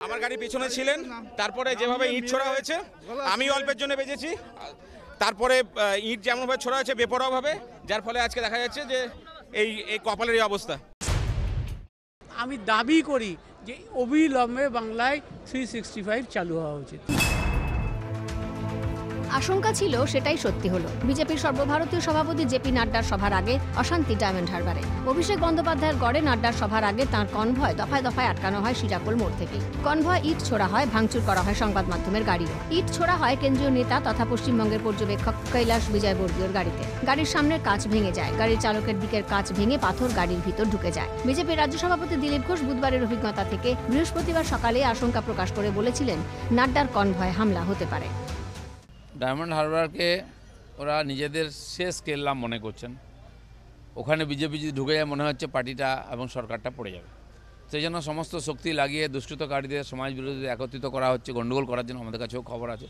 আমার গাড়ি পেছনে ছিলেন, তারপরে যেভাবে ইট ছোড়া হয়েছে আমি অল্পের জন্য বেঁচেছি, তারপরে ইট যেমনভাবে ছোড়া হয়েছে বেপরোয়াভাবে, যার ফলে আজকে দেখা যাচ্ছে যে এই কপালের এই অবস্থা। আমি দাবি করি যে অবিলম্বে বাংলায় 365 চালু হওয়া উচিত। আশঙ্কা ছিল সেটাই সত্যি হলো। বিজেপির সর্বভারতীয় সভাপতি জেপি নাড্ডার সভার আগে অশান্তি ডায়মন্ড হারবারে। অভিষেক বন্দ্যোপাধ্যায়ের গড়ে নাড্ডার সভার আগে তাঁর কনভয় দফায় দফায় আটকানো হয় শিরাকোল মোড় থেকে। কনভয় ইট ছোড়া হয়, ভাঙচুর করা হয় সংবাদ মাধ্যমের গাড়িও। ইট ছোড়া হয় কেন্দ্রীয় নেতা তথা পশ্চিমবঙ্গের পর্যবেক্ষক কৈলাস বিজয়বর্গীয়র গাড়িতে। গাড়ির সামনের কাঁচ ভেঙে যায়, গাড়ির চালকের দিকের কাঁচ ভেঙে পাথর গাড়ির ভিতর ঢুকে যায়। বিজেপির রাজ্য সভাপতি দিলীপ ঘোষ বুধবারের অভিজ্ঞতা থেকে বৃহস্পতিবার সকালে আশঙ্কা প্রকাশ করে বলেছিলেন নাড্ডার কনভয় হামলা হতে পারে। ডায়মন্ড হারবারকে ওরা নিজেদের শেষ কেল্লা মনে করছেন। ওখানে বিজেপি যদি ঢুকে যায় মনে হচ্ছে পার্টিটা এবং সরকারটা পড়ে যাবে। সেই জন্য সমস্ত শক্তি লাগিয়ে দুষ্কৃতকারীদের, সমাজ বিরোধীদের একত্রিত করা হচ্ছে গণ্ডগোল করার জন্য। আমাদের কাছেও খবর আছে।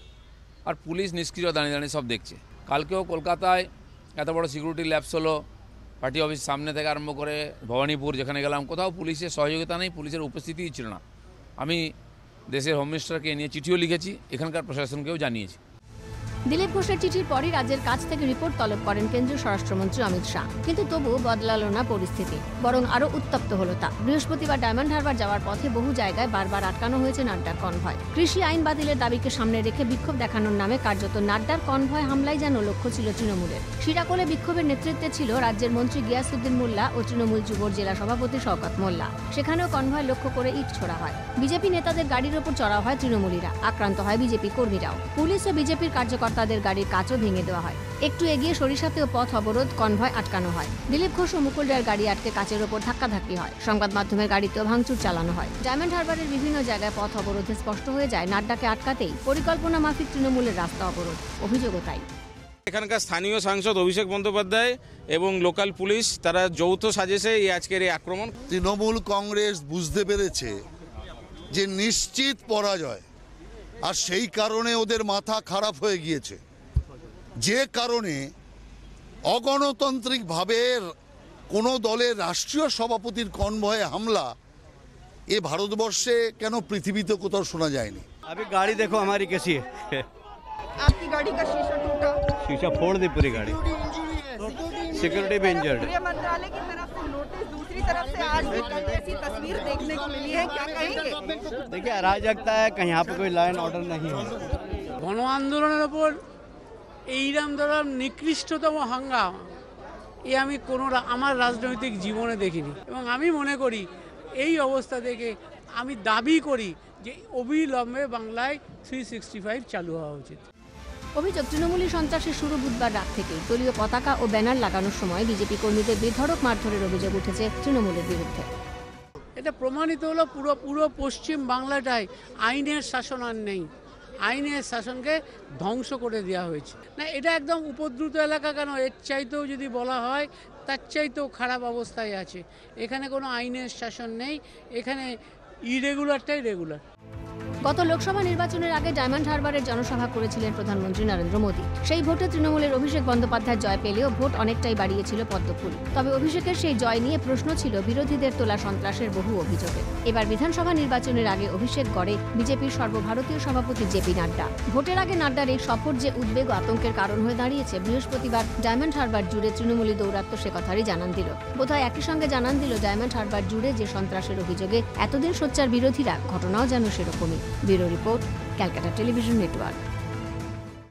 আর পুলিশ নিষ্ক্রিয় দাঁড়িয়ে দাঁড়িয়ে সব দেখছে। কালকেও কলকাতায় এত বড় সিকিউরিটি ল্যাবস হলো, পার্টি অফিস সামনে থেকে আরম্ভ করে ভবানীপুর যেখানে গেলাম, কোথাও পুলিশের সহযোগিতা নেই, পুলিশের উপস্থিতিই ছিল না। আমি দেশের হোম মিনিস্টারকে নিয়ে চিঠিও লিখেছি, এখানকার প্রশাসনকেও জানিয়েছি। দিলীপ ঘোষের চিঠির পরই রাজ্যের কাছ থেকে রিপোর্ট তলব করেন কেন্দ্রীয় স্বরাষ্ট্রমন্ত্রী অমিত শাহ। কিন্তু তবুও বদলালো না পরিস্থিতি, বরং আরও উত্তপ্ত হলো তা। বৃহস্পতিবার ডায়মন্ড হারবার যাওয়ার পথে বহু জায়গায় বারবার আটকানো হয়েছে নাড্ডার কনভয়। কৃষি আইন বাতিলের দাবিকে সামনে রেখে বিক্ষোভ দেখানোর নামে কার্যত নাড্ডার কনভয় হামলাই যেন লক্ষ্য ছিল তৃণমূলের। শিরাকোলে বিক্ষোভের নেতৃত্বে ছিল রাজ্যের মন্ত্রী গিয়াসউদ্দিন মোল্লা ও তৃণমূল যুবর জেলা সভাপতি শওকত মোল্লা। সেখানেও কনভয় লক্ষ্য করে ইট ছোড়া হয়। বিজেপি নেতাদের গাড়ির ওপর চড়া হয় তৃণমূলীরা, আক্রান্ত হয় বিজেপি কর্মীরাও। পুলিশ ও বিজেপির কার্যকর্তাদের গাড়ির কাঁচও ভেঙে দেওয়া হয়। একটু এগিয়ে সরিষাতেও পথ অবরোধ, কনভয় আটকানো হয়। দিলীপ ঘোষ ও মুকুল রায়ের গাড়ি আটকে কাচের ওপর ধাক্কাধাক্কি হয়। সংবাদ মাধ্যমের গাড়িতেও ভাঙচুর চালানো হয়। ডায়মন্ড হারবারের বিভিন্ন জায়গায় পথ অবরোধে স্পষ্ট হয়ে যায় নাড্ডাকে আটকাতেই পরিকল্পনা মাফিক তৃণমূলের রাস্তা অবরোধ। অভিযোগও তাই। এখানকার স্থানীয় সাংসদ অভিষেক বন্দ্যোপাধ্যায় এবং লোকাল পুলিশ তারা যৌথ সাজেশে এই আজকের এই আক্রমণ। তৃণমূল কংগ্রেস বুঝতে পেরেছে যে নিশ্চিত পরাজয়, আর সেই কারণে ওদের মাথা খারাপ হয়ে গিয়েছে। যে কারণে অগণতান্ত্রিকভাবে কোনো দলের রাষ্ট্রীয় সভাপতির কনভয়ে হামলা এ ভারতবর্ষে কেন পৃথিবীতে কোথাও শোনা যায়নি। अभी गाड़ी देखो हमारी कैसी है। आपकी गाड़ी का शीशा टूटा, शीशा फोड़ दी पूरी गाड़ी, सिक्योरिटी भी इंजर्ड। गृह मंत्रालय की तरफ से नोटिस, दूसरी तरफ से आज भी कई ऐसी तस्वीर देखने को मिली है, क्या कहेंगे? देखिए अराजकता है, कहीं यहाँ पे कोई लॉ एंड ऑर्डर नहीं है। গণ আন্দোলনের ওপর এইরকম ধরনের নিকৃষ্টতম হাঙ্গামা আমি আমার রাজনৈতিক জীবনে দেখিনি, এবং আমি মনে করি এই অবস্থা থেকে আমি দাবি করি যে অবিলম্বে বাংলায় 365 চালু হওয়া উচিত। অভিযোগ, তৃণমূলী সন্ত্রাসের শুরু বুধবার রাত থেকেই। দলীয় পতাকা ও ব্যানার লাগানোর সময় বিজেপি কর্মীদের বেধড়ক মারধরের অভিযোগ উঠেছে তৃণমূলের বিরুদ্ধে। এটা প্রমাণিত হলো পুরো পশ্চিম বাংলাটায় আইনের শাসন আর নেই। আইনের শাসনকে ধ্বংস করে দেওয়া হয়েছে। না, এটা একদম উপদ্রুত এলাকা কেন, এর চাইতেও যদি বলা হয় তার চাইতেও খারাপ অবস্থায় আছে। এখানে কোনো আইনের শাসন নেই, এখানে ইরেগুলারটাই রেগুলার। গত লোকসভা নির্বাচনের আগে ডায়মন্ড হারবারের জনসভা করেছিলেন প্রধানমন্ত্রী নরেন্দ্র মোদী। সেই ভোটে তৃণমূলের অভিষেক বন্দ্যোপাধ্যায় জয় পেলেও ভোট অনেকটাই বাড়িয়েছিল পদ্মফুল। তবে অভিষেকের সেই জয় নিয়ে প্রশ্ন ছিল বিরোধীদের তোলা সন্ত্রাসের বহু অভিযোগে। এবার বিধানসভা নির্বাচনের আগে অভিষেক গড়ে বিজেপির সর্বভারতীয় সভাপতি জেপি নাড্ডা। ভোটের আগে নাড্ডার এই সফর যে উদ্বেগ ও আতঙ্কের কারণ হয়ে দাঁড়িয়েছে, বৃহস্পতিবার ডায়মন্ড হারবার জুড়ে তৃণমূলী দৌরাত্ম সে কথারই জানান দিল। বোধহয় একই সঙ্গে জানান দিল ডায়মন্ড হারবার জুড়ে যে সন্ত্রাসের অভিযোগে এতদিন সোচ্চার বিরোধীরা, ঘটনাও যেন সেরকমই। Bureau report, Calcutta television network.